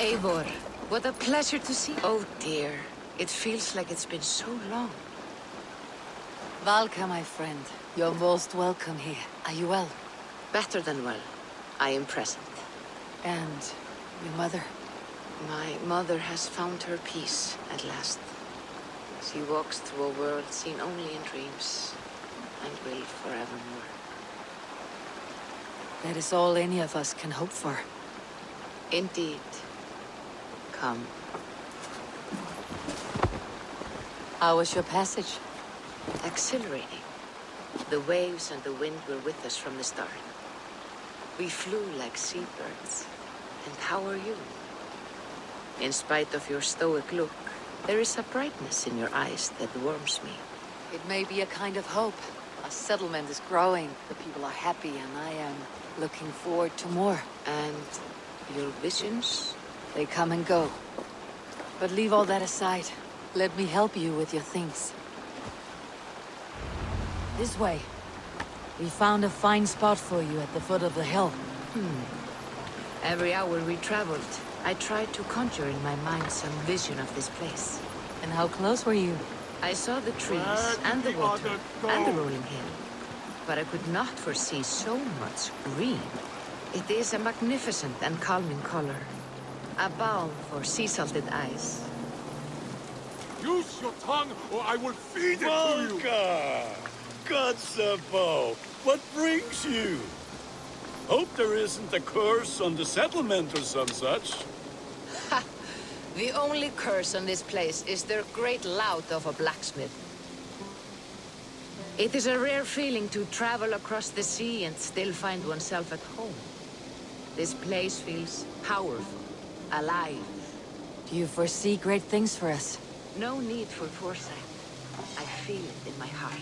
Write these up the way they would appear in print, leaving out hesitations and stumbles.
Eivor, what a pleasure to see you. Oh dear, it feels like it's been so long. Valka, my friend, you're most welcome here. Are you well? Better than well. I am present. And your mother? My mother has found her peace at last. She walks through a world seen only in dreams, and will forevermore. That is all any of us can hope for. Indeed. Come. How was your passage? Exhilarating. The waves and the wind were with us from the start. We flew like seabirds. And how are you? In spite of your stoic look, there is a brightness in your eyes that warms me. It may be a kind of hope. Our settlement is growing, the people are happy, and I am looking forward to more. And your visions? They come and go. But leave all that aside. Let me help you with your things. This way. We found a fine spot for you at the foot of the hill. Every hour we traveled, I tried to conjure in my mind some vision of this place. And how close were you? I saw the trees and the water and the rolling hill. But I could not foresee so much green. It is a magnificent and calming color. A balm for sea-salted eyes. Use your tongue, or I will feed it to you! Valka! Gods above! What brings you? Hope there isn't a curse on the settlement or some such. Ha! The only curse on this place is their great lout of a blacksmith. It is a rare feeling to travel across the sea and still find oneself at home. This place feels powerful, alive. Do you foresee great things for us? No need for foresight. I feel it in my heart.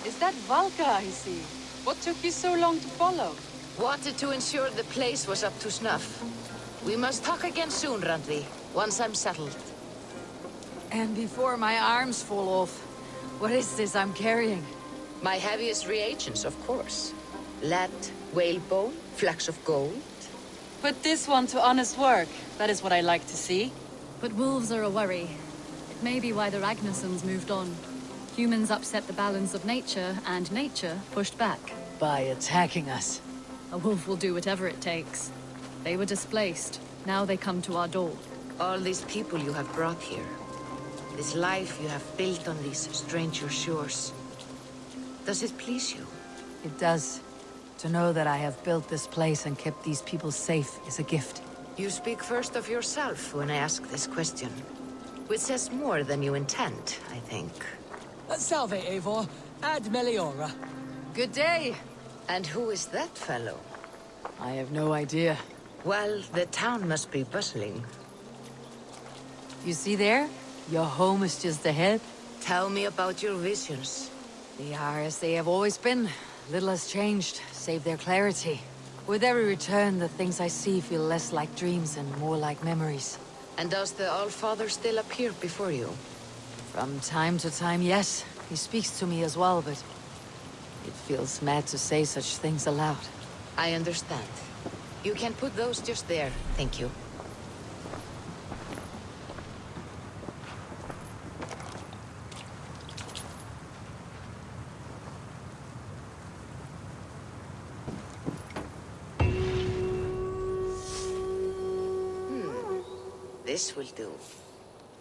Is that Valka I see? What took you so long to follow? Wanted to ensure the place was up to snuff. We must talk again soon, Randvi, once I'm settled. And before my arms fall off, what is this I'm carrying? My heaviest reagents, of course. Lead, whalebone, flecks of gold. Put this one to honest work. That is what I like to see. But wolves are a worry. It may be why the Ragnarsons moved on. Humans upset the balance of nature, and nature pushed back. By attacking us. A wolf will do whatever it takes. They were displaced. Now they come to our door. All these people you have brought here. This life you have built on these stranger shores. Does it please you? It does. To know that I have built this place and kept these people safe is a gift. You speak first of yourself when I ask this question. Which says more than you intend, I think. Salve, Eivor. Ad Meliora. Good day! And who is that fellow? I have no idea. Well, the town must be bustling. You see there? Your home is just ahead. Tell me about your visions. They are as they have always been. Little has changed, save their clarity. With every return, the things I see feel less like dreams and more like memories. And does the Allfather still appear before you? From time to time, yes. He speaks to me as well, but... it feels mad to say such things aloud. I understand. You can put those just there, thank you. This will do.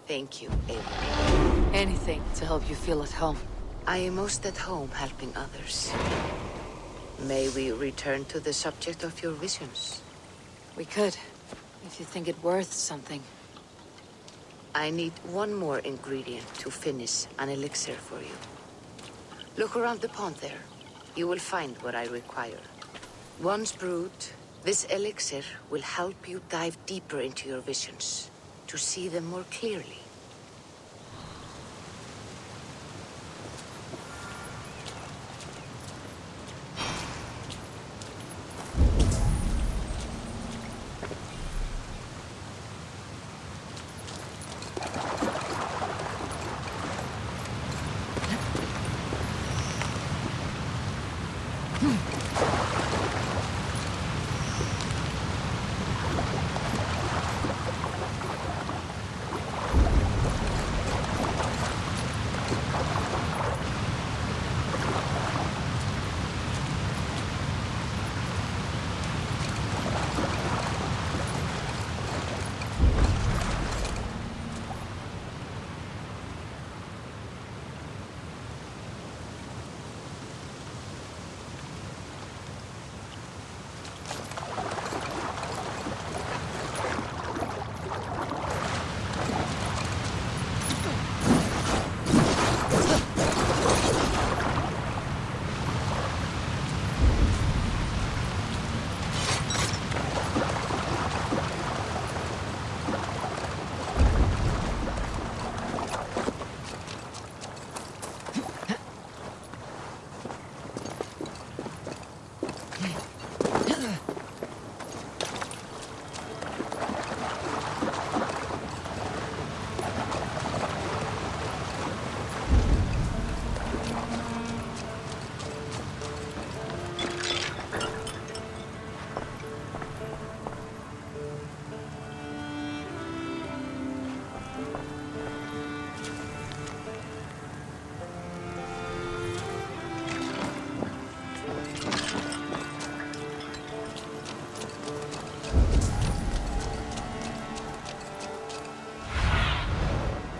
Thank you, Avery. Anything to help you feel at home. I am most at home helping others. May we return to the subject of your visions? We could, if you think it worth something. I need one more ingredient to finish an elixir for you. Look around the pond there. You will find what I require. Once brewed, this elixir will help you dive deeper into your visions, to see them more clearly.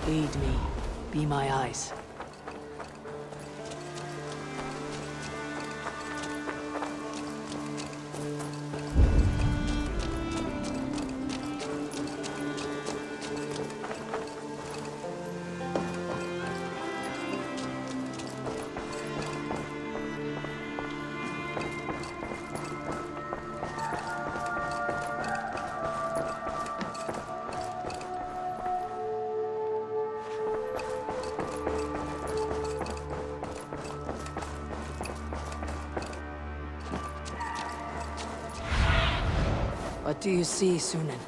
Lead me. Be my eyes. What do you see, Sunan?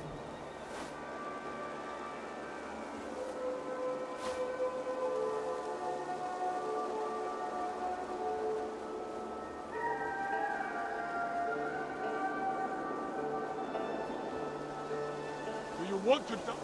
Do you want to die?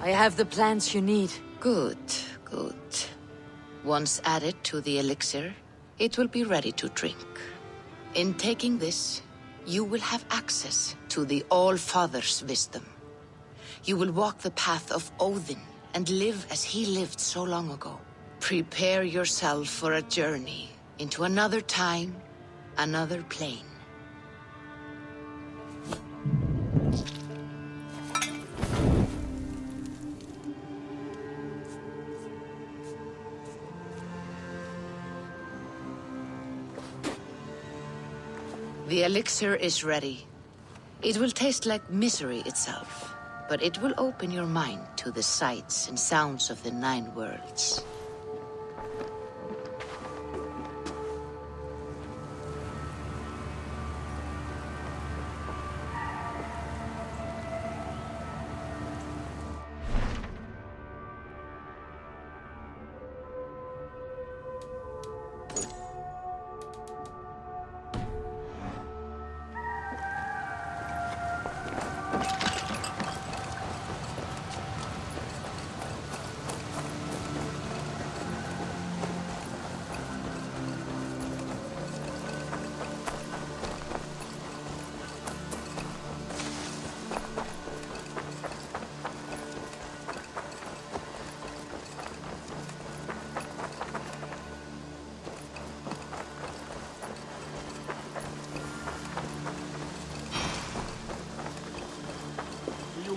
I have the plants you need. Good, good. Once added to the elixir, it will be ready to drink. In taking this, you will have access to the All-Father's wisdom. You will walk the path of Odin and live as he lived so long ago. Prepare yourself for a journey into another time, another plane. The elixir is ready. It will taste like misery itself, but it will open your mind to the sights and sounds of the 9 worlds.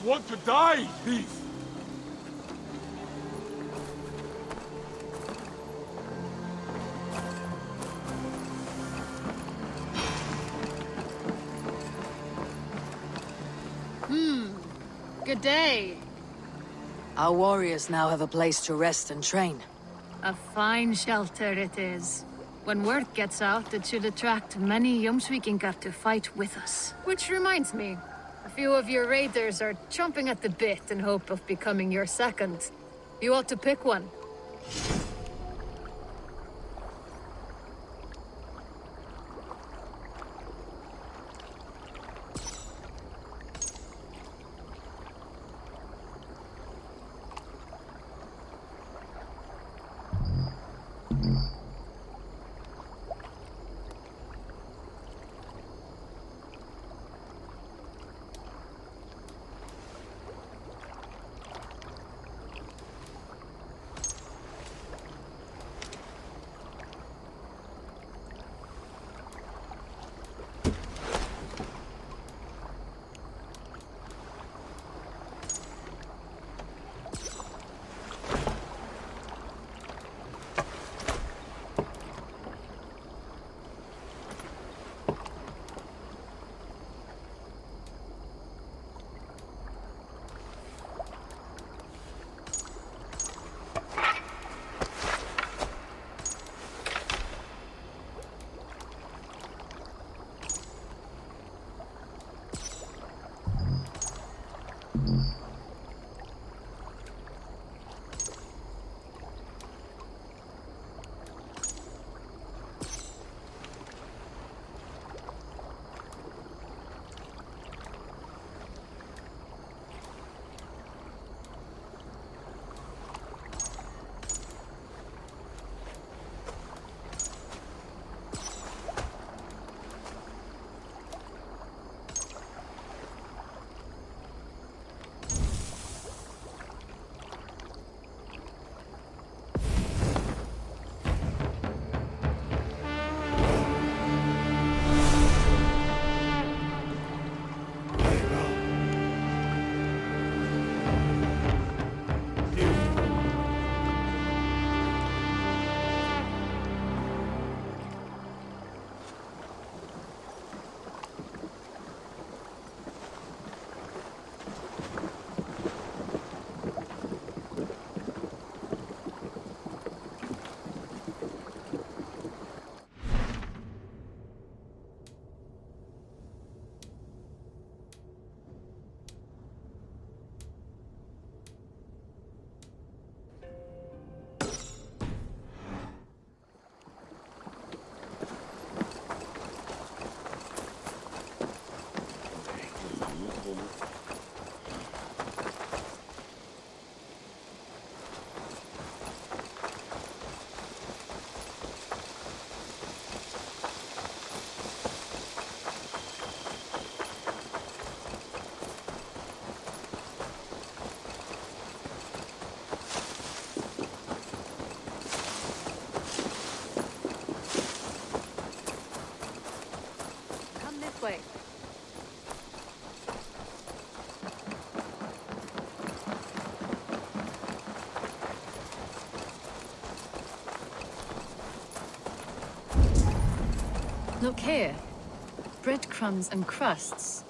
want to die, thief! Good day. Our warriors now have a place to rest and train. A fine shelter it is. When word gets out, it should attract many Jomsvikingar to fight with us. Which reminds me, a few of your raiders are chomping at the bit in hope of becoming your second. You ought to pick one. Way. Look here. Breadcrumbs and crusts.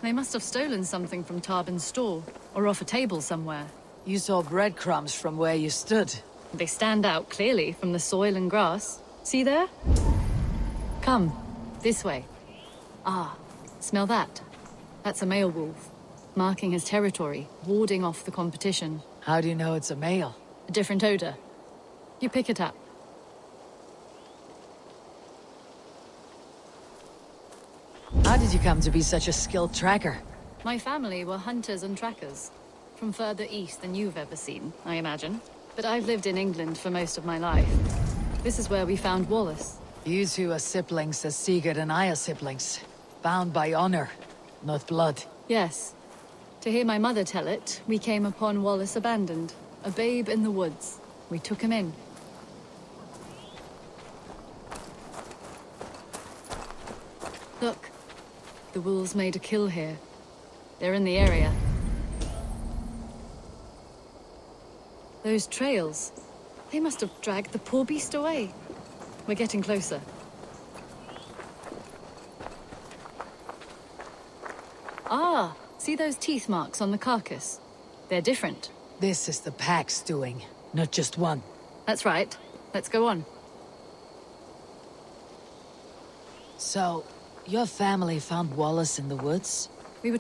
They must have stolen something from Tarbin's store, or off a table somewhere. You saw breadcrumbs from where you stood. They stand out clearly from the soil and grass. See there? Come, this way. Ah, smell that? That's a male wolf, marking his territory, warding off the competition. How do you know it's a male? A different odor. You pick it up. How did you come to be such a skilled tracker? My family were hunters and trackers. From further east than you've ever seen, I imagine. But I've lived in England for most of my life. This is where we found Wallace. You two are siblings as Sigurd and I are siblings. Bound by honor, not blood. Yes. To hear my mother tell it, we came upon Wallace abandoned. A babe in the woods. We took him in. Look. The wolves made a kill here. They're in the area. Those trails. They must have dragged the poor beast away. We're getting closer. Ah, see those teeth marks on the carcass? They're different. This is the pack's doing, not just one. That's right. Let's go on. So, your family found Wallace in the woods? We were...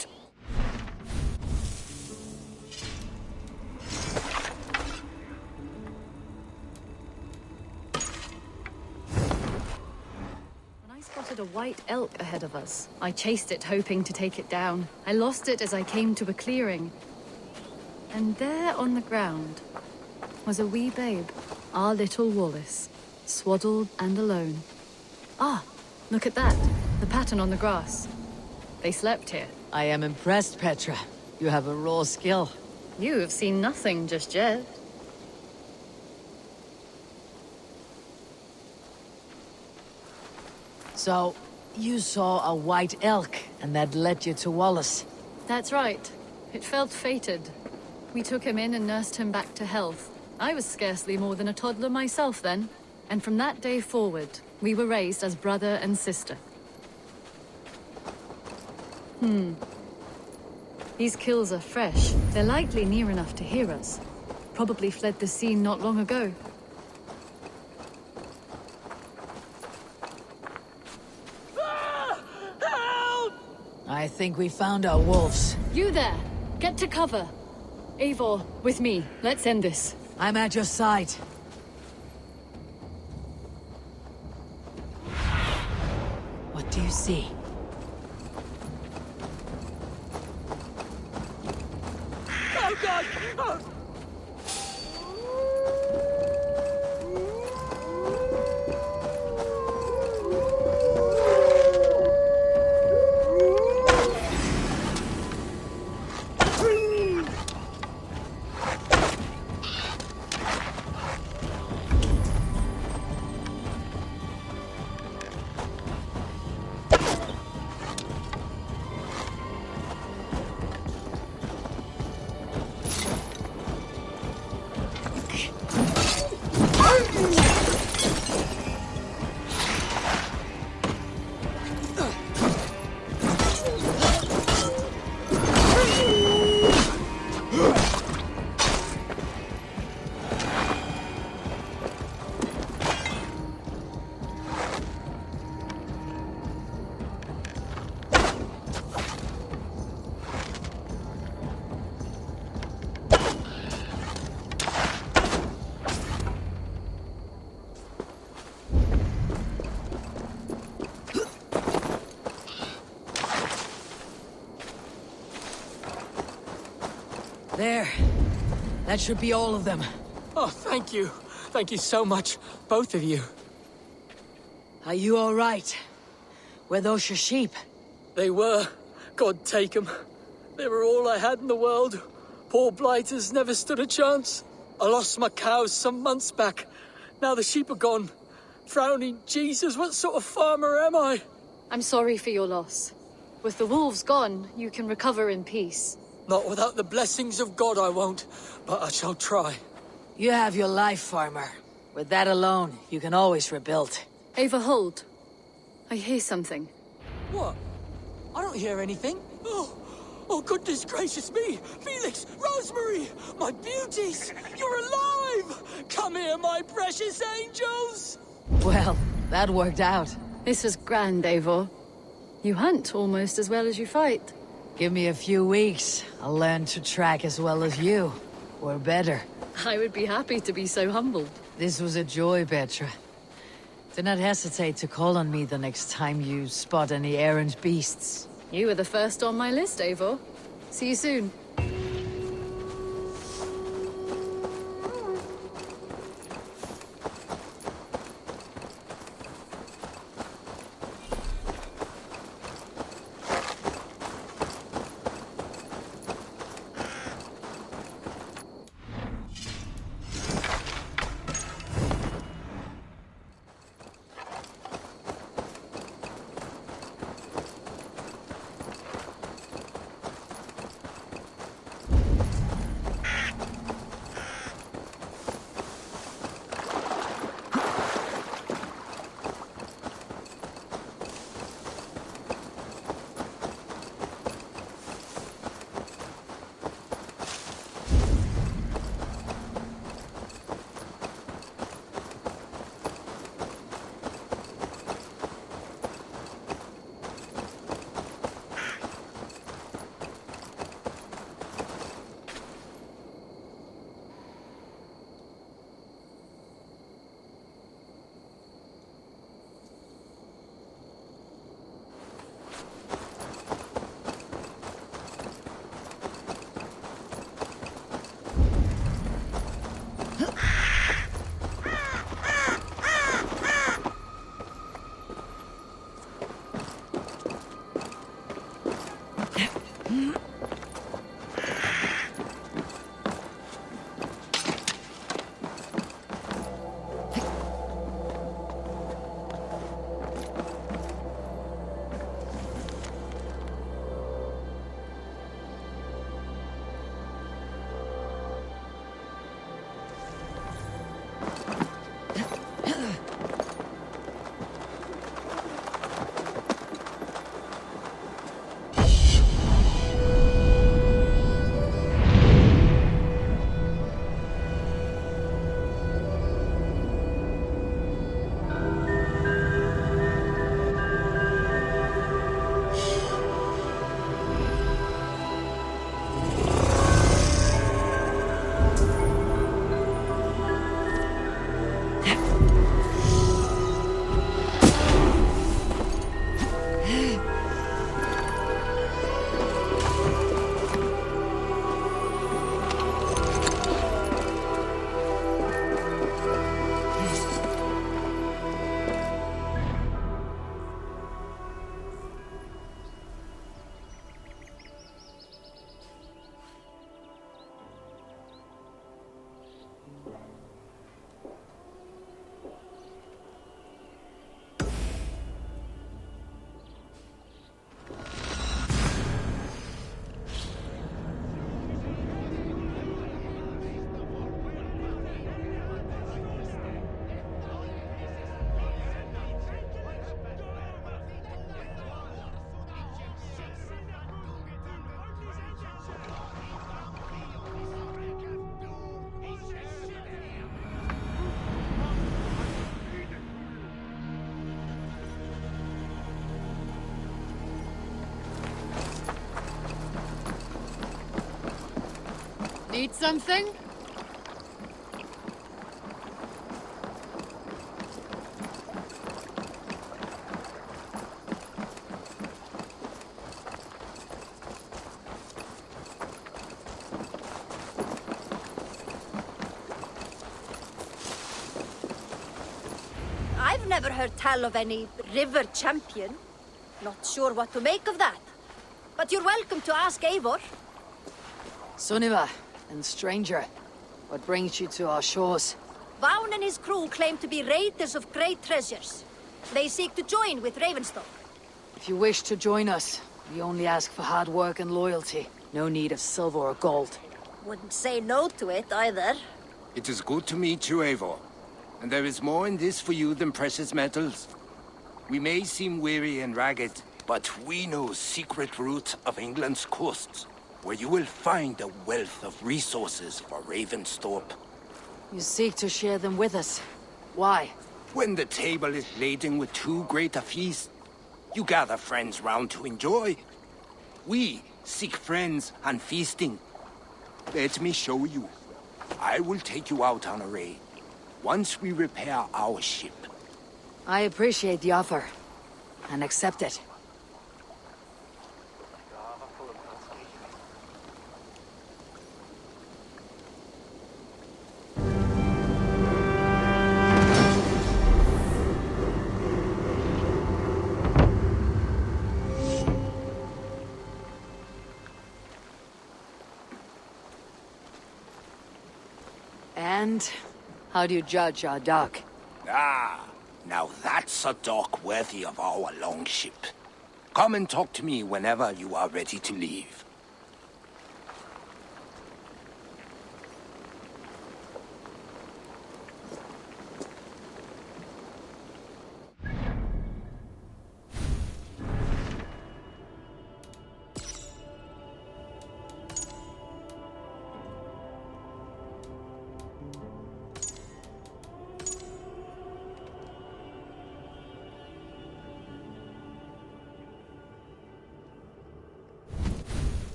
When I spotted a white elk ahead of us, I chased it hoping to take it down. I lost it as I came to a clearing. And there on the ground was a wee babe, our little Wallace, swaddled and alone. Ah, look at that, the pattern on the grass. They slept here. I am impressed, Petra. You have a raw skill. You have seen nothing just yet. So, you saw a white elk, and that led you to Wallace. That's right. It felt fated. We took him in and nursed him back to health. I was scarcely more than a toddler myself then. And from that day forward, we were raised as brother and sister. These kills are fresh. They're likely near enough to hear us. Probably fled the scene not long ago. I think we found our wolves. You there! Get to cover! Eivor, with me. Let's end this. I'm at your side. What do you see? Oh God! Oh. There. That should be all of them. Oh, thank you. Thank you so much, both of you. Are you all right? Were those your sheep? They were. God take them. They were all I had in the world. Poor blighters never stood a chance. I lost my cows some months back. Now the sheep are gone. Frowning Jesus, what sort of farmer am I? I'm sorry for your loss. With the wolves gone, you can recover in peace. Not without the blessings of God I won't, but I shall try. You have your life, farmer. With that alone, you can always rebuild. Ava, hold. I hear something. What? I don't hear anything. Oh, goodness gracious me! Felix, Rosemary, my beauties! You're alive! Come here, my precious angels! Well, that worked out. This was grand, Eivor. You hunt almost as well as you fight. Give me a few weeks. I'll learn to track as well as you. Or better. I would be happy to be so humbled. This was a joy, Petra. Do not hesitate to call on me the next time you spot any errant beasts. You were the first on my list, Eivor. See you soon. Need something? I've never heard tell of any river champion. Not sure what to make of that. But you're welcome to ask Eivor. Sunniva, and stranger, what brings you to our shores? Vaughn and his crew claim to be raiders of great treasures. They seek to join with Ravenstock. If you wish to join us, we only ask for hard work and loyalty. No need of silver or gold. Wouldn't say no to it either. It is good to meet you, Eivor. And there is more in this for you than precious metals. We may seem weary and ragged, but we know secret routes of England's coasts, where you will find a wealth of resources for Ravensthorpe. You seek to share them with us. Why? When the table is laden with too great a feast, you gather friends round to enjoy. We seek friends and feasting. Let me show you. I will take you out on a raid, once we repair our ship. I appreciate the offer, and accept it. And how do you judge our dock? Ah, now that's a dock worthy of our longship. Come and talk to me whenever you are ready to leave.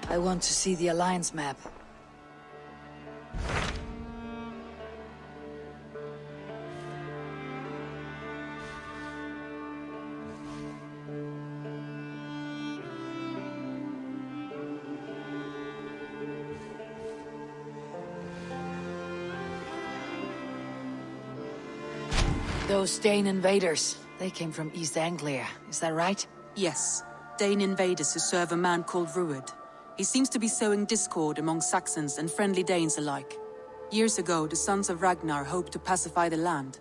I want to see the Alliance map. Those Dane invaders, they came from East Anglia, is that right? Yes. Dane invaders who serve a man called Rued. He seems to be sowing discord among Saxons and friendly Danes alike. Years ago, the sons of Ragnar hoped to pacify the land.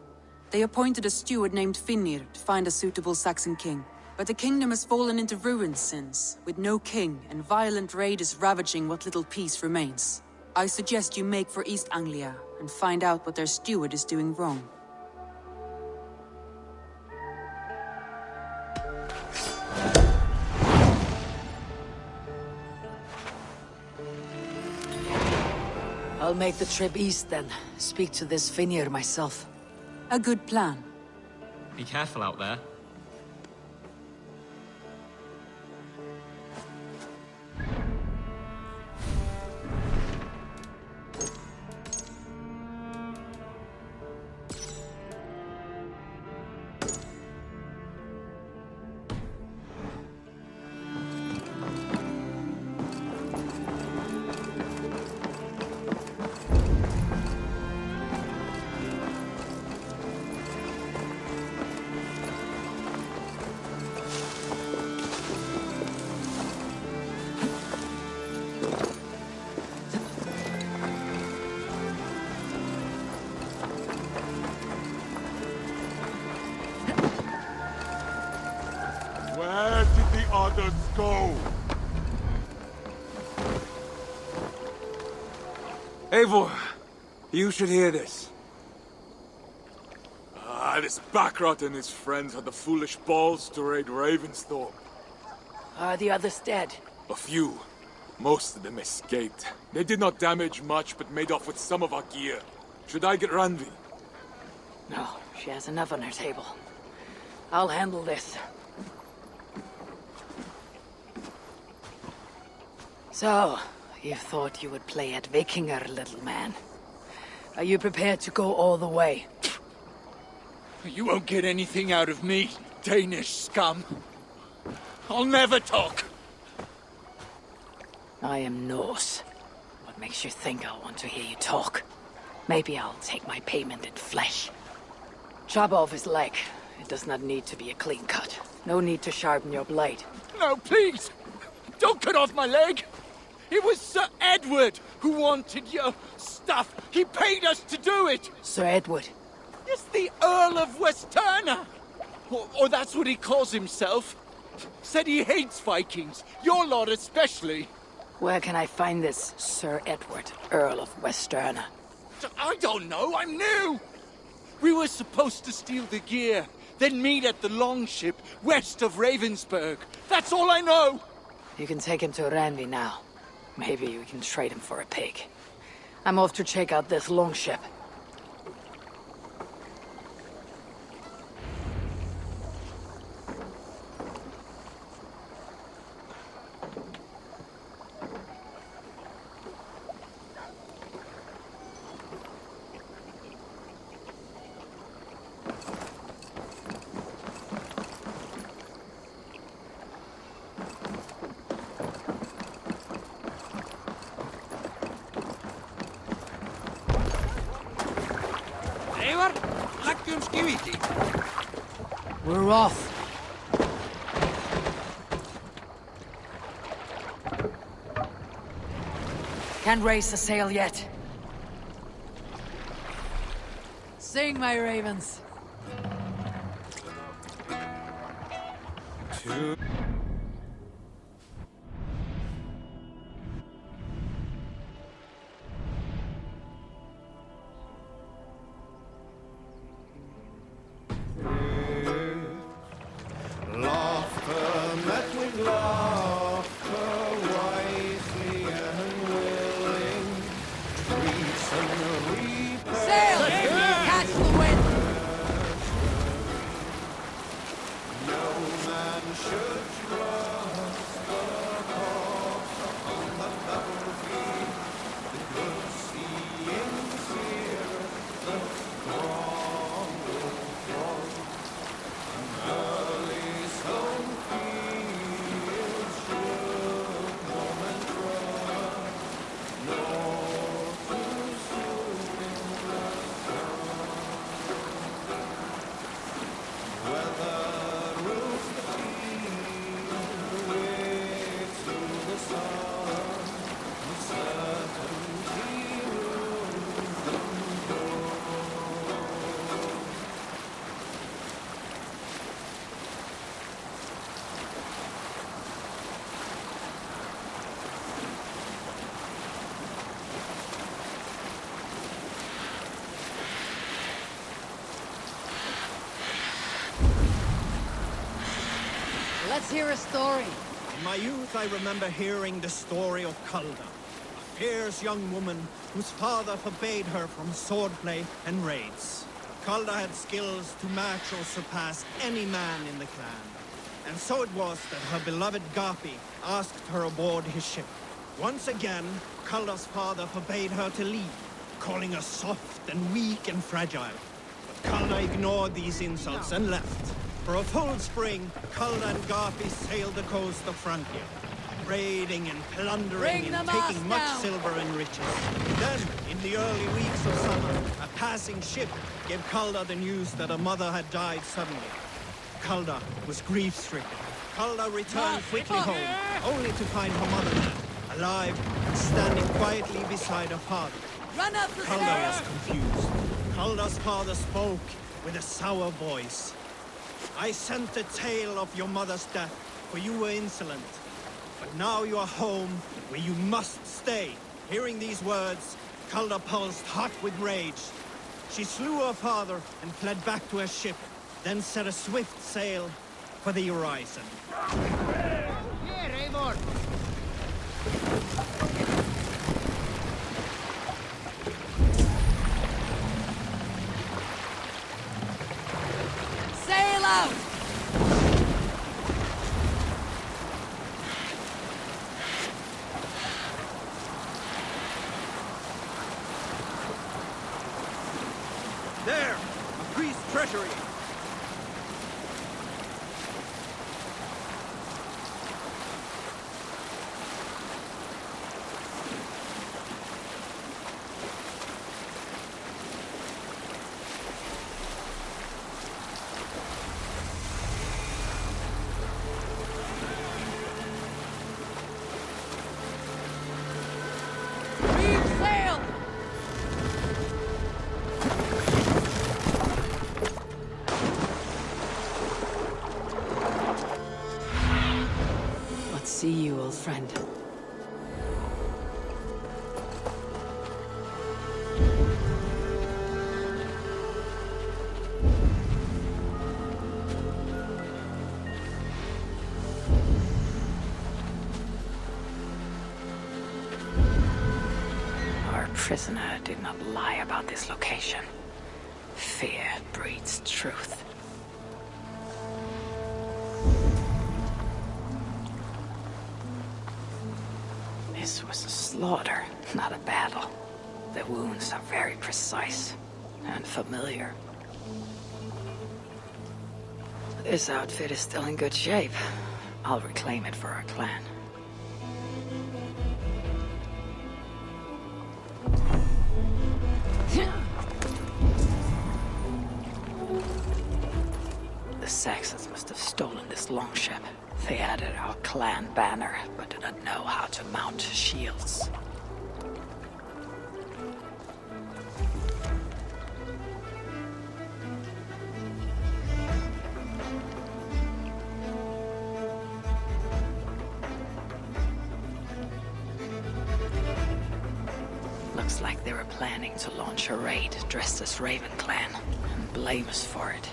They appointed a steward named Finnir to find a suitable Saxon king. But the kingdom has fallen into ruins since, with no king and violent raiders ravaging what little peace remains. I suggest you make for East Anglia and find out what their steward is doing wrong. I'll make the trip east then. Speak to this Finnir myself. A good plan. Be careful out there. Where did the others go? Eivor, you should hear this. This Backrot and his friends had the foolish balls to raid Ravensthorpe. Are the others dead? A few. Most of them escaped. They did not damage much, but made off with some of our gear. Should I get Randvi? No, she has enough on her table. I'll handle this. So, you thought you would play at Vikinger, little man. Are you prepared to go all the way? You won't get anything out of me, Danish scum. I'll never talk. I am Norse. What makes you think I'll want to hear you talk? Maybe I'll take my payment in flesh. Chop off his leg. It does not need to be a clean cut. No need to sharpen your blade. No, please! Don't cut off my leg! It was Sir Edward who wanted your stuff. He paid us to do it! Sir Edward? Yes, the Earl of Westerna! Or that's what he calls himself. Said he hates Vikings, your lot especially. Where can I find this Sir Edward, Earl of Westerna? I don't know, I'm new! We were supposed to steal the gear, then meet at the longship west of Ravensburg. That's all I know! You can take him to Randvi now. Maybe we can trade him for a pig. I'm off to check out this longship. We're off. Can't raise the sail yet. Sing, my ravens. Should Let's hear a story. In my youth, I remember hearing the story of Calda, a fierce young woman whose father forbade her from swordplay and raids. Calda had skills to match or surpass any man in the clan. And so it was that her beloved Gapi asked her aboard his ship. Once again, Calda's father forbade her to leave, calling her soft and weak and fragile. But Calda ignored these insults and left. For a full spring, Calda and Gapi sailed the coast of Frontier, raiding and plundering and taking much silver and riches. Then, in the early weeks of summer, a passing ship gave Calda the news that her mother had died suddenly. Calda was grief-stricken. Calda returned quickly home, only to find her mother dead, alive and standing quietly beside her father. Run up the Calda was confused. Calda's father spoke with a sour voice. I sent the tale of your mother's death, for you were insolent. But now you are home, where you must stay. Hearing these words, Calda pulsed hot with rage. She slew her father and fled back to her ship, then set a swift sail for the horizon. Here, Eivor! Sail out! There! A priest's treasury! Sail! Let's see you, old friend. Our prisoner did not lie about this location. Fear breeds truth. This was a slaughter, not a battle. The wounds are very precise and familiar. This outfit is still in good shape. I'll reclaim it for our clan. The Xakths must have stolen this longship. They added our clan banner, but did not know how to mount shields. Looks like they were planning to launch a raid dressed as Raven Clan, and blame us for it.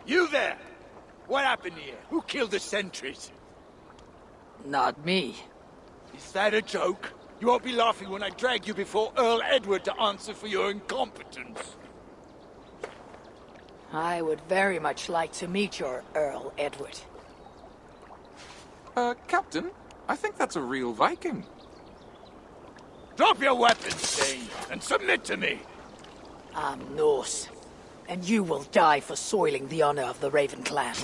You there! What happened here? Who killed the sentries? Not me. Is that a joke? You won't be laughing when I drag you before Earl Edward to answer for your incompetence. I would very much like to meet your Earl Edward. Captain, I think that's a real Viking. Drop your weapons, Dane, and submit to me. I'm Norse, and you will die for soiling the honor of the Raven Clan.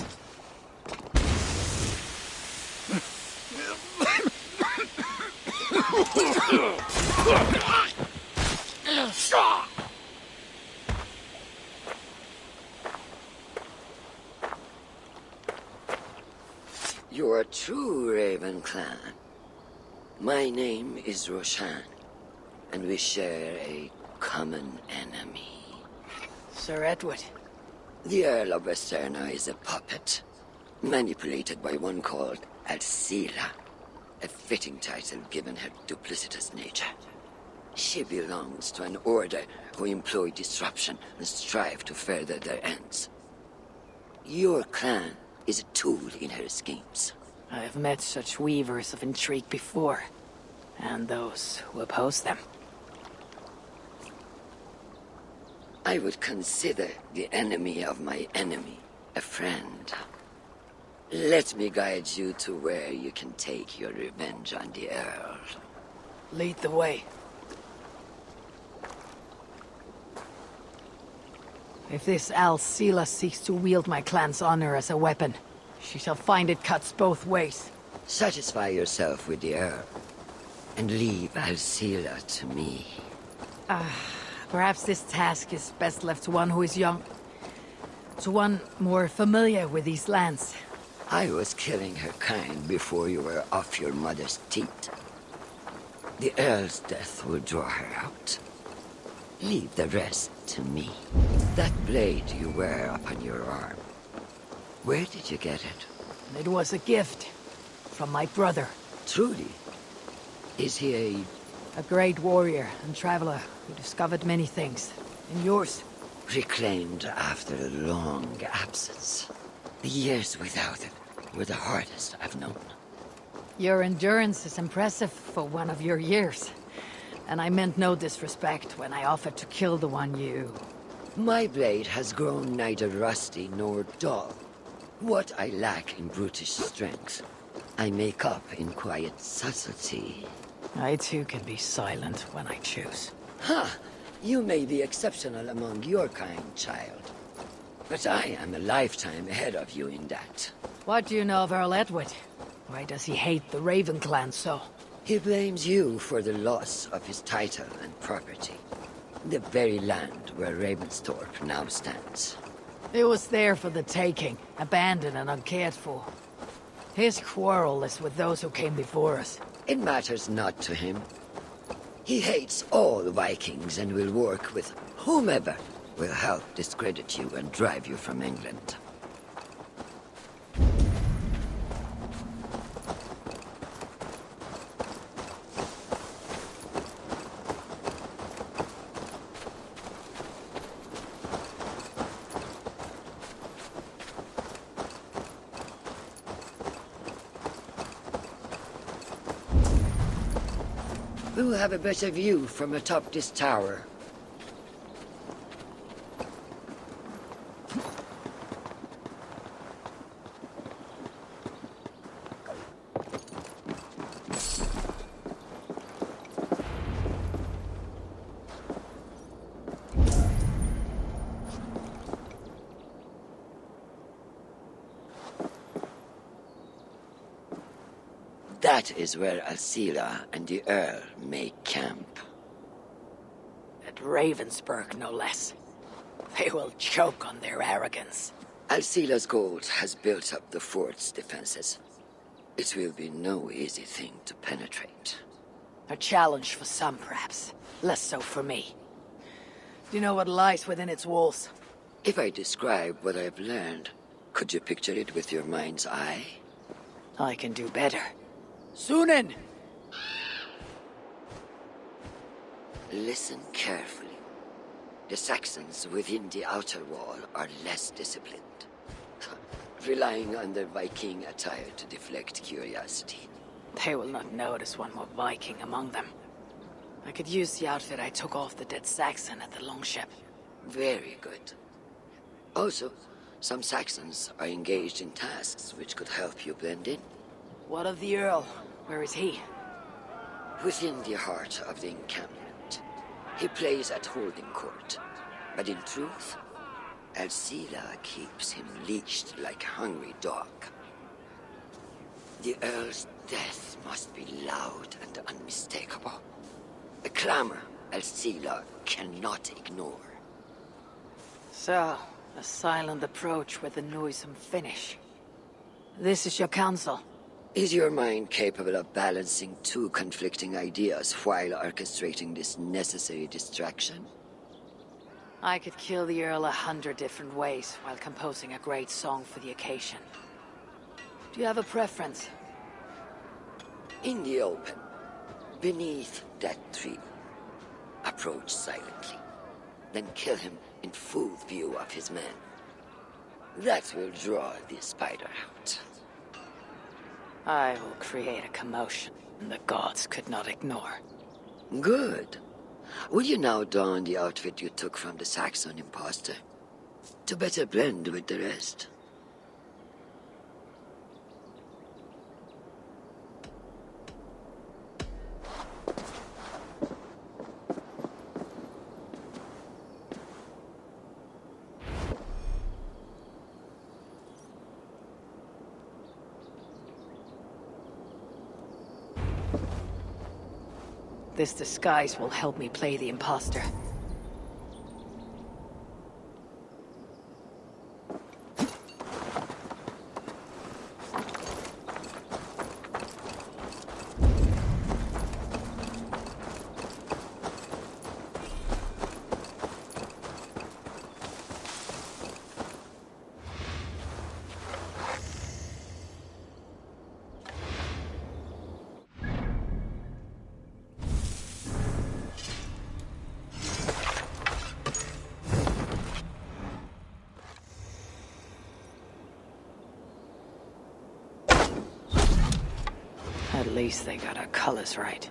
You are true, Raven Clan. My name is Roshan, and we share a common enemy. Sir Edward. The Earl of Westerna is a puppet. manipulated by one called Alcila, a fitting title given her duplicitous nature. She belongs to an order who employ disruption and strive to further their ends. Your clan is a tool in her schemes. I have met such weavers of intrigue before, and those who oppose them. I would consider the enemy of my enemy a friend. Let me guide you to where you can take your revenge on the Earl. Lead the way. If this Alcila seeks to wield my clan's honor as a weapon, she shall find it cuts both ways. Satisfy yourself with the Earl, and leave Alcila to me. Perhaps this task is best left to one who is young. To one more familiar with these lands. I was killing her kind before you were off your mother's teat. The Earl's death will draw her out. Leave the rest to me. That blade you wear upon your arm. Where did you get it? It was a gift from my brother. Truly? Is he a great warrior and traveler who discovered many things. And yours? Reclaimed after a long absence. The years without it were the hardest I've known. Your endurance is impressive for one of your years. And I meant no disrespect when I offered to kill the one you... My blade has grown neither rusty nor dull. What I lack in brutish strength, I make up in quiet subtlety. I too can be silent when I choose. Ha! You may be exceptional among your kind, child. But I am a lifetime ahead of you in that. What do you know of Earl Edward? Why does he hate the Raven clan so? He blames you for the loss of his title and property. The very land where Ravensthorpe now stands. It was there for the taking, abandoned and uncared for. His quarrel is with those who came before us. It matters not to him. He hates all Vikings and will work with whomever will help discredit you and drive you from England. We will have a better view from atop this tower. That is where Alcila and the Earl make camp. At Ravensburg, no less. They will choke on their arrogance. Alcila's gold has built up the fort's defenses. It will be no easy thing to penetrate. A challenge for some, perhaps. Less so for me. Do you know what lies within its walls? If I describe what I've learned, could you picture it with your mind's eye? I can do better. Sunan! Listen carefully. The Saxons within the outer wall are less disciplined, relying on their Viking attire to deflect curiosity. They will not notice one more Viking among them. I could use the outfit I took off the dead Saxon at the longship. Very good. Also, some Saxons are engaged in tasks which could help you blend in. What of the Earl? Where is he? Within the heart of the encampment. He plays at holding court. But in truth, Alcila keeps him leashed like a hungry dog. The Earl's death must be loud and unmistakable. A clamor Alcila cannot ignore. So, a silent approach with a noisome finish. This is your counsel. Is your mind capable of balancing two conflicting ideas while orchestrating this necessary distraction? I could kill the Earl 100 different ways while composing a great song for the occasion. Do you have a preference? In the open, beneath that tree. Approach silently, then kill him in full view of his men. That will draw the spider out. I will create a commotion the gods could not ignore. Good. Will you now don the outfit you took from the Saxon imposter? To better blend with the rest. This disguise will help me play the imposter. At least they got our colors right.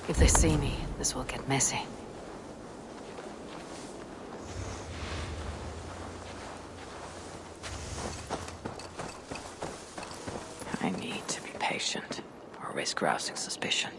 If they see me, this will get messy. I need to be patient, or risk rousing suspicion.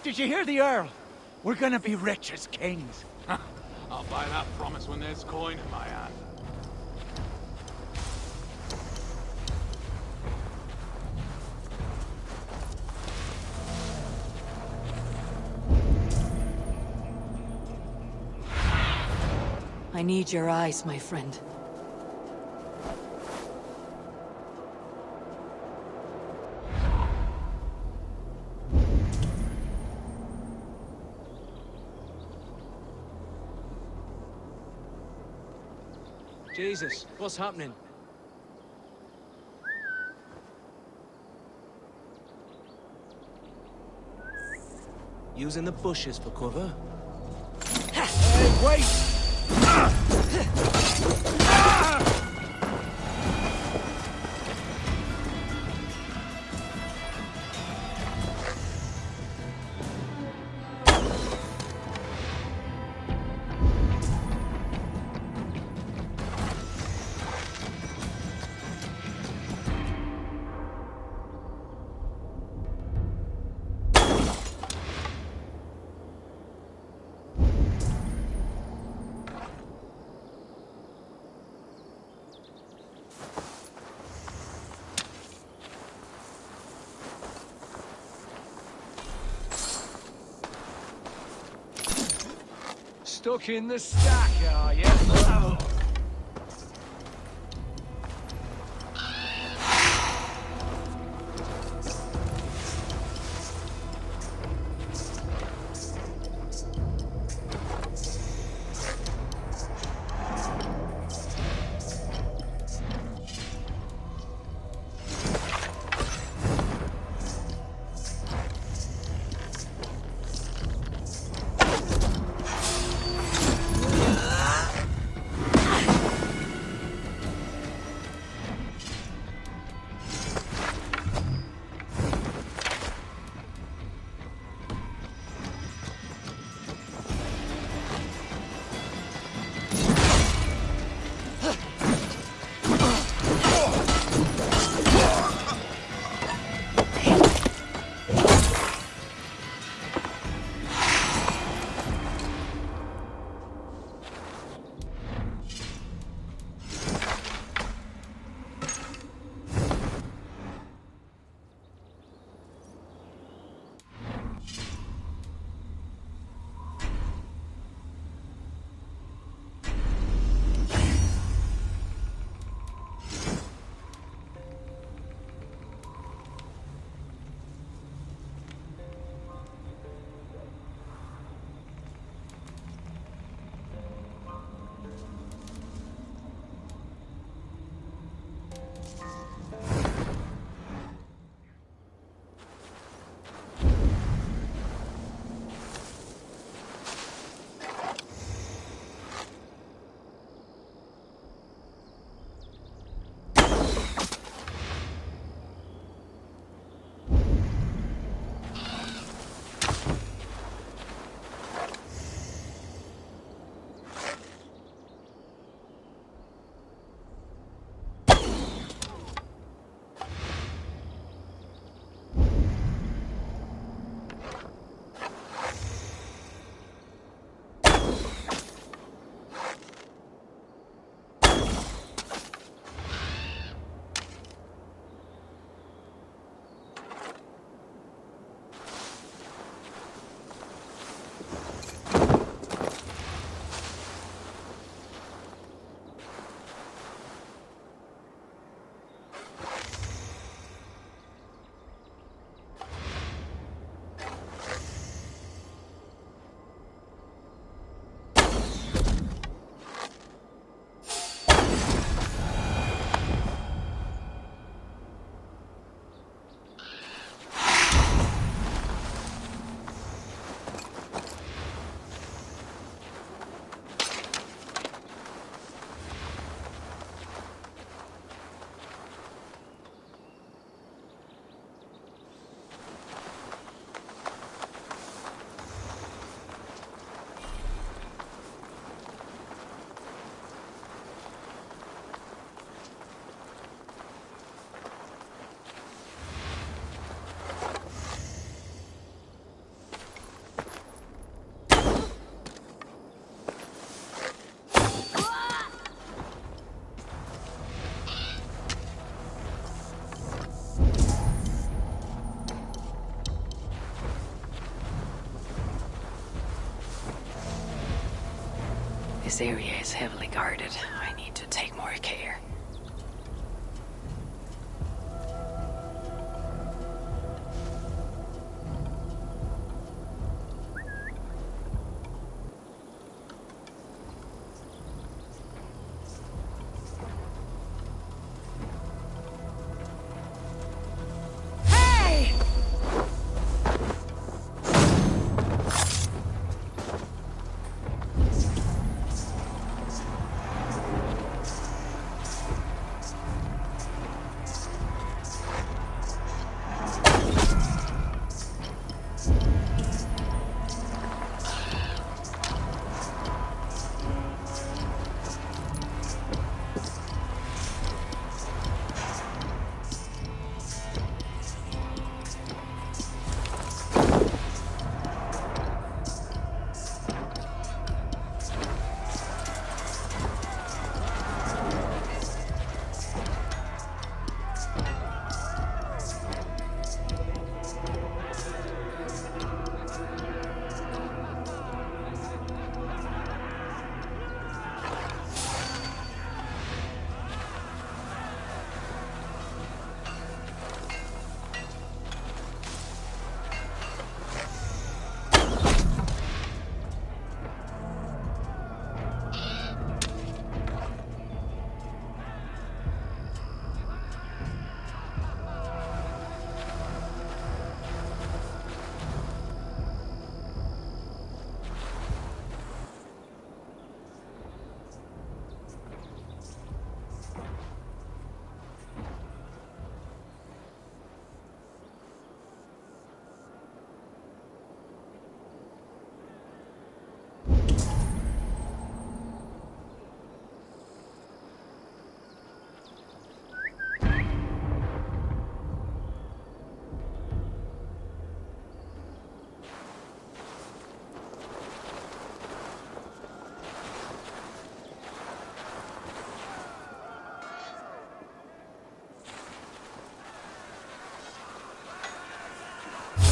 Did you hear the Earl? We're gonna be rich as kings. I'll buy that promise when there's coin in my hand. I need your eyes, my friend. Jesus, what's happening? Using the bushes for cover? Hey, wait! Stuck in the stack, are you? Oh. This area is heavily guarded. I need to take more care.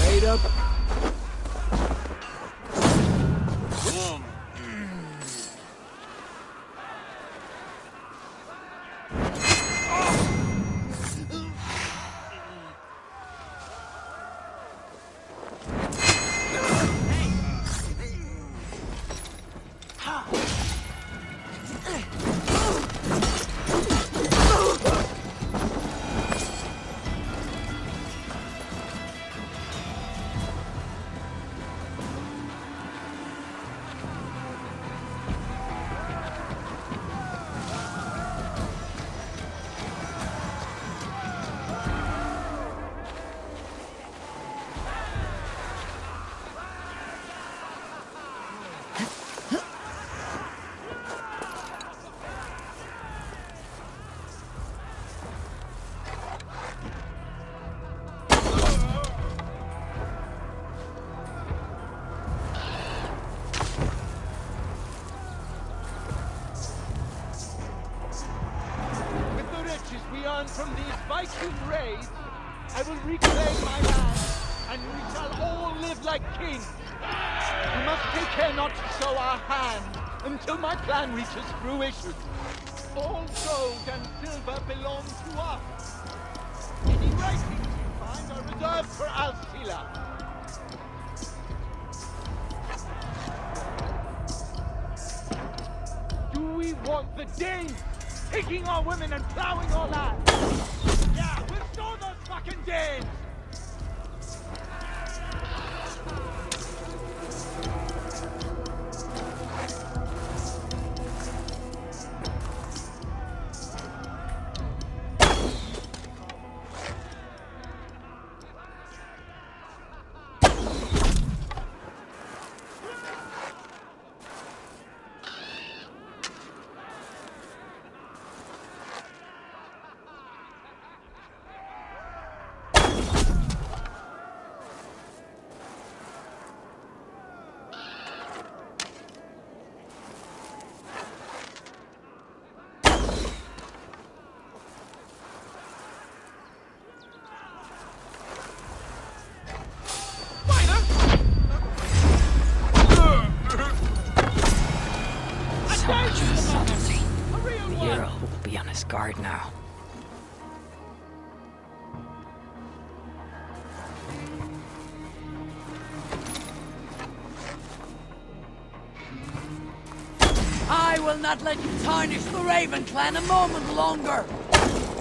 Wait up. From these Viking raids, I will reclaim my land, and we shall all live like kings. We must take care not to show our hand until my plan reaches fruition. All gold and silver belong to us. Any writings you find are reserved for Alcila. Do we want the Danes taking our women and plowing our land? Yeah, restore those fucking Danes! guard now. I will not let you tarnish the Raven Clan a moment longer!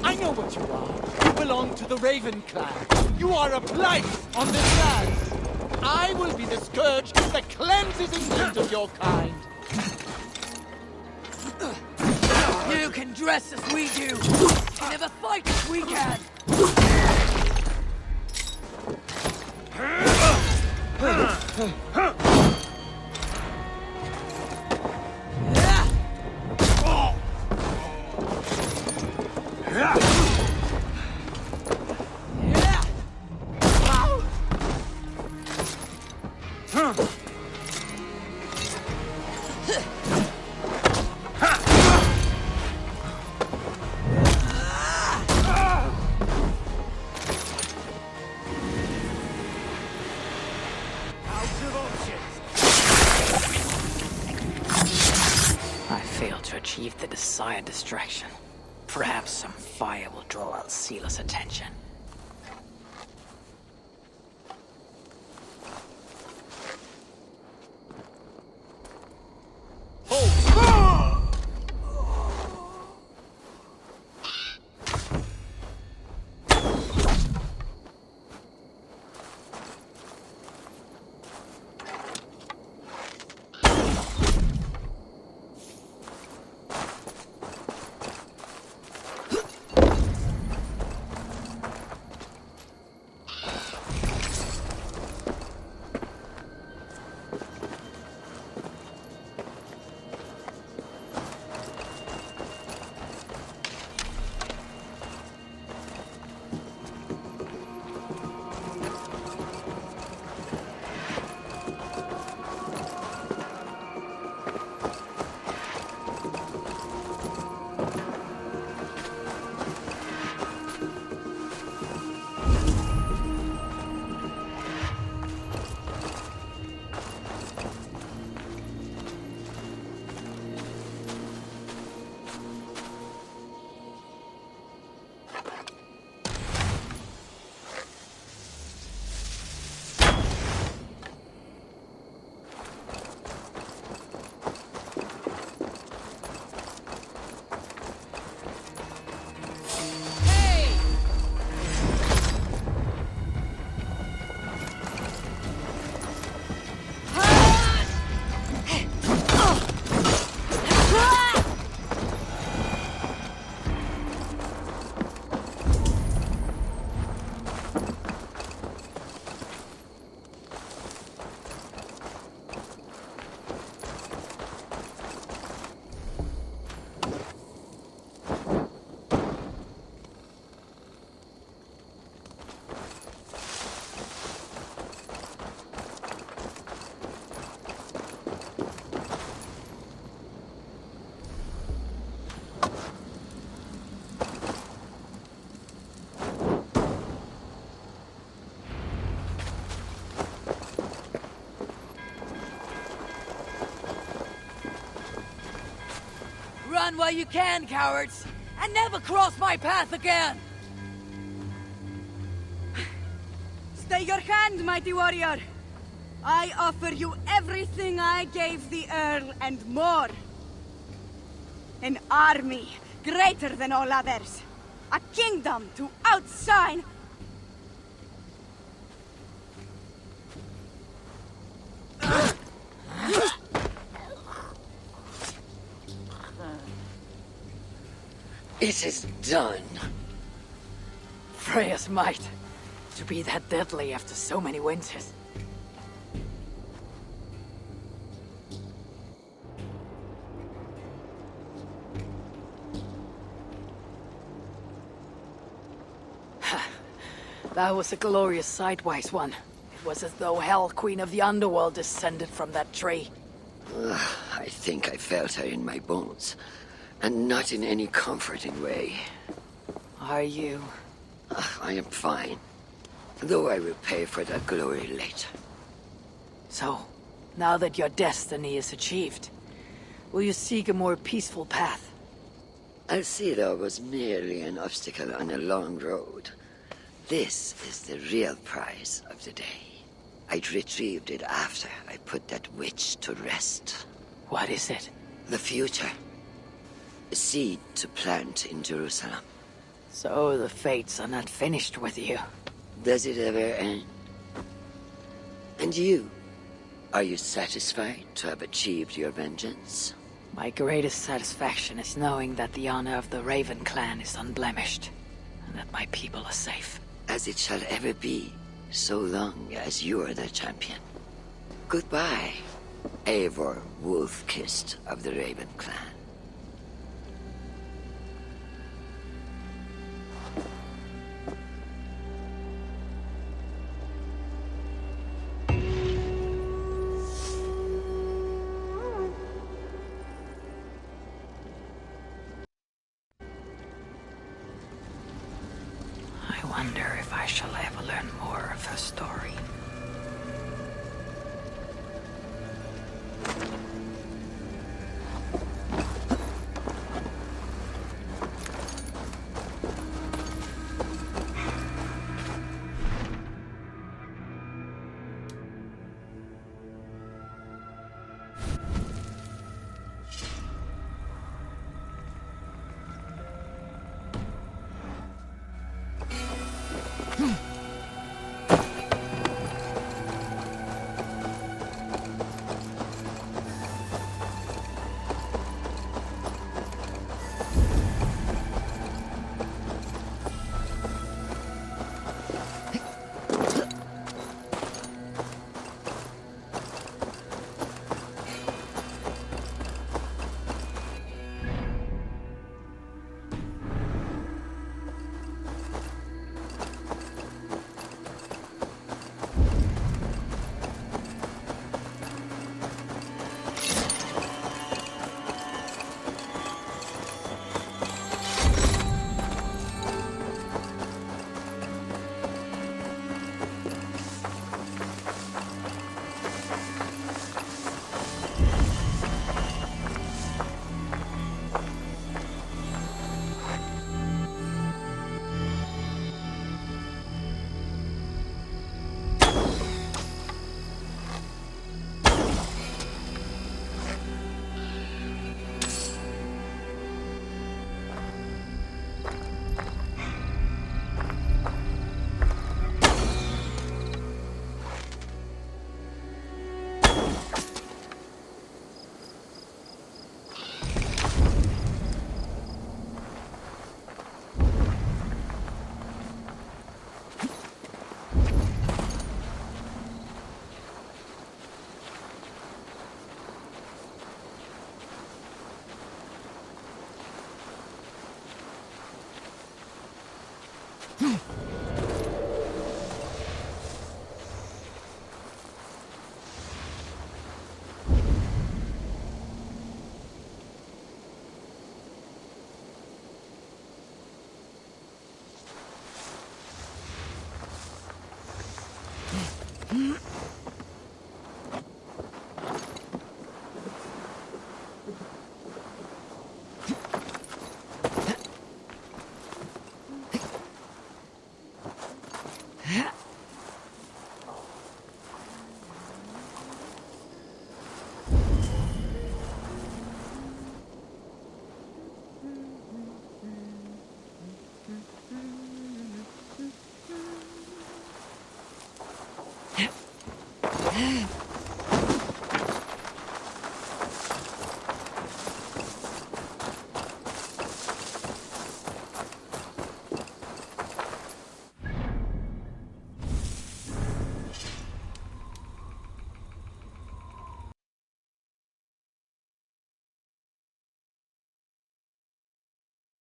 I know what you are. You belong to the Raven Clan. You are a blight on this land. I will be the scourge that cleanses England of your kind. You can dress as we do, and never fight as we can! Achieve the desired distraction. Perhaps some fire will draw Alcila's attention. Run while you can, cowards! And never cross my path again! Stay your hand, mighty warrior! I offer you everything I gave the Earl and more. An army greater than all others. A kingdom to outshine. It is done. Freya's might. To be that deadly after so many winters. That was a glorious sight-wise one. It was as though Hell, Queen of the Underworld, descended from that tree. I think I felt her in my bones. And not in any comforting way. Are you? I am fine. Though I will pay for that glory later. So, now that your destiny is achieved, will you seek a more peaceful path? Alcira was merely an obstacle on a long road. This is the real prize of the day. I'd retrieved it after I put that witch to rest. What is it? The future. A seed to plant in Jerusalem. So the fates are not finished with you. Does it ever end? And you? Are you satisfied to have achieved your vengeance? My greatest satisfaction is knowing that the honor of the Raven clan is unblemished, and that my people are safe. As it shall ever be, so long as you are the champion. Goodbye, Eivor Wolf-Kissed of the Raven clan. I wonder if I shall ever learn more of her story. Yeah.